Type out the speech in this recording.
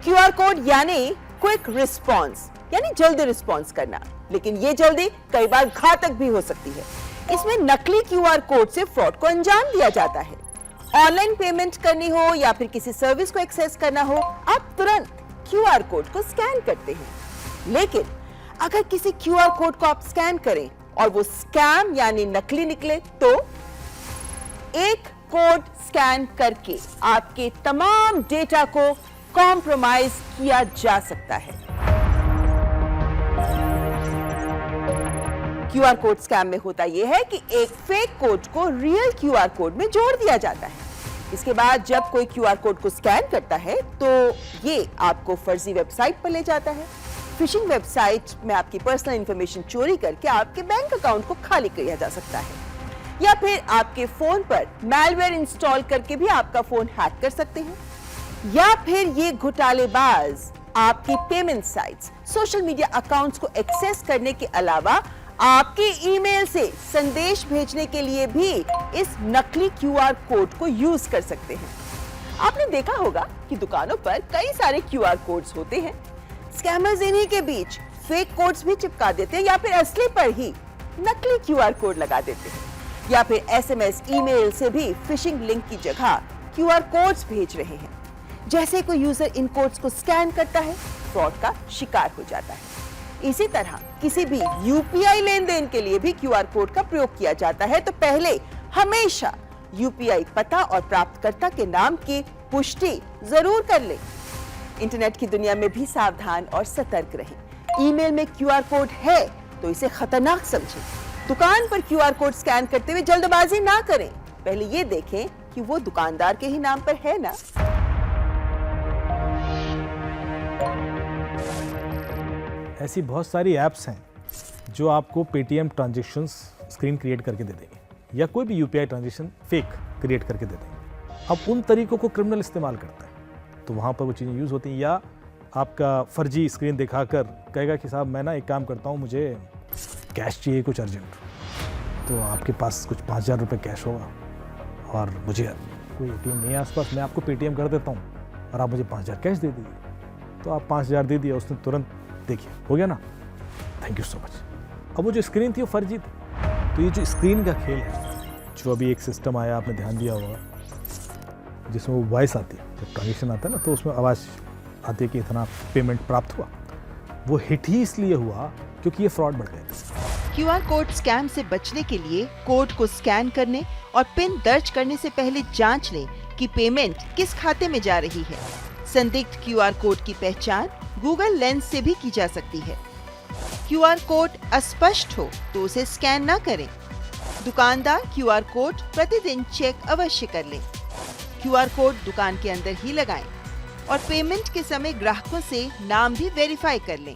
QR code यानी quick response, यानी जल्दी रिस्पॉन्स करना, लेकिन ये जल्दी कई बार घातक भी हो सकती है। इसमें नकली क्यूआर कोड से फ्रॉड को अंजाम दिया जाता है। ऑनलाइन पेमेंट करनी हो या फिर किसी सर्विस को एक्सेस करना हो, आप तुरंत क्यूआर कोड को स्कैन करते हैं। लेकिन अगर किसी क्यूआर कोड को आप स्कैन करें और वो स्कैम यानी नकली निकले, तो एक कोड स्कैन करके आपके तमाम डेटा को कॉम्प्रोमाइज किया जा सकता है। क्यूआर कोड स्कैम में होता यह है कि एक फेक कोड को रियल क्यूआर कोड में जोड़ दिया जाता है। इसके बाद जब कोई क्यूआर कोड को स्कैन करता है तो ये आपको फर्जी वेबसाइट पर ले जाता है। फिशिंग वेबसाइट में आपकी पर्सनल इंफॉर्मेशन चोरी करके आपके बैंक अकाउंट को खाली किया जा सकता है, या फिर आपके फोन पर मैलवेयर इंस्टॉल करके भी आपका फोन हैक कर सकते हैं, या फिर ये घोटालेबाज आपकी payment sites, social media accounts को एक्सेस करने के अलावा आपके ईमेल से संदेश भेजने के लिए भी इस नकली क्यूआर कोड को यूज कर सकते हैं। आपने देखा होगा कि दुकानों पर कई सारे क्यूआर कोड्स होते हैं। स्कैमर्स इन्हीं के बीच फेक कोड्स भी चिपका देते हैं, या फिर असली पर ही नकली क्यूआर कोड लगा देते हैं, या फिर एसएमएस, ईमेल से भी फिशिंग लिंक की जगह क्यूआर कोड्स भेज रहे हैं। जैसे कोई यूजर इन कोड्स को स्कैन करता है, फ्रॉड का शिकार हो जाता है। इसी तरह किसी भी यूपीआई लेन देन के लिए भी क्यूआर कोड का प्रयोग किया जाता है, तो पहले हमेशा यूपीआई पता और प्राप्तकर्ता के नाम की पुष्टि जरूर कर लें। इंटरनेट की दुनिया में भी सावधान और सतर्क रहें। ईमेल में क्यूआर कोड है तो इसे खतरनाक समझें। दुकान पर क्यूआर कोड स्कैन करते हुए जल्दबाजी ना करें, पहले ये देखें कि वो दुकानदार के ही नाम पर है ना। ऐसी बहुत सारी ऐप्स हैं जो आपको पेटीएम ट्रांजैक्शंस स्क्रीन क्रिएट करके दे देंगे, या कोई भी यूपीआई ट्रांजैक्शन फेक क्रिएट करके दे देंगे। अब उन तरीकों को क्रिमिनल इस्तेमाल करता है, तो वहाँ पर वो चीज़ें यूज़ होती हैं। या आपका फर्जी स्क्रीन दिखाकर कहेगा कि साहब मैं ना एक काम करता हूँ, मुझे कैश चाहिए कुछ अर्जेंट, तो आपके पास कुछ 5,000 रुपये कैश होगा और मुझे कोई एटीएम नहीं है आसपास, मैं आपको पेटीएम कर देता हूँ और आप मुझे 5,000 कैश दे दीजिए। तो आप 5,000 दे दिया, उसने तुरंत, देखिए हो गया ना, थैंक यू सो मच। अब वो जो स्क्रीन थी वो फर्जी थी। तो ये जो स्क्रीन का खेल है, जो अभी एक सिस्टम आया, आपने ध्यान दिया होगा, जिसमें वो वॉइस आती है, जब ट्रांजेक्शन आता है ना तो उसमें आवाज़ आती है कि इतना पेमेंट प्राप्त हुआ, वो हिट ही इसलिए हुआ क्योंकि ये फ्रॉड बढ़ गया। क्यूआर कोड स्कैम से बचने के लिए कोड को स्कैन करने और पिन दर्ज करने से पहले जांच लें कि पेमेंट किस खाते में जा रही है। संदिग्ध क्यूआर कोड की पहचान गूगल लेंस से भी की जा सकती है। क्यूआर कोड अस्पष्ट हो तो उसे स्कैन न करें। दुकानदार क्यूआर कोड प्रतिदिन चेक अवश्य कर लें। क्यूआर कोड दुकान के अंदर ही लगाएं और पेमेंट के समय ग्राहकों से नाम भी वेरीफाई कर लें।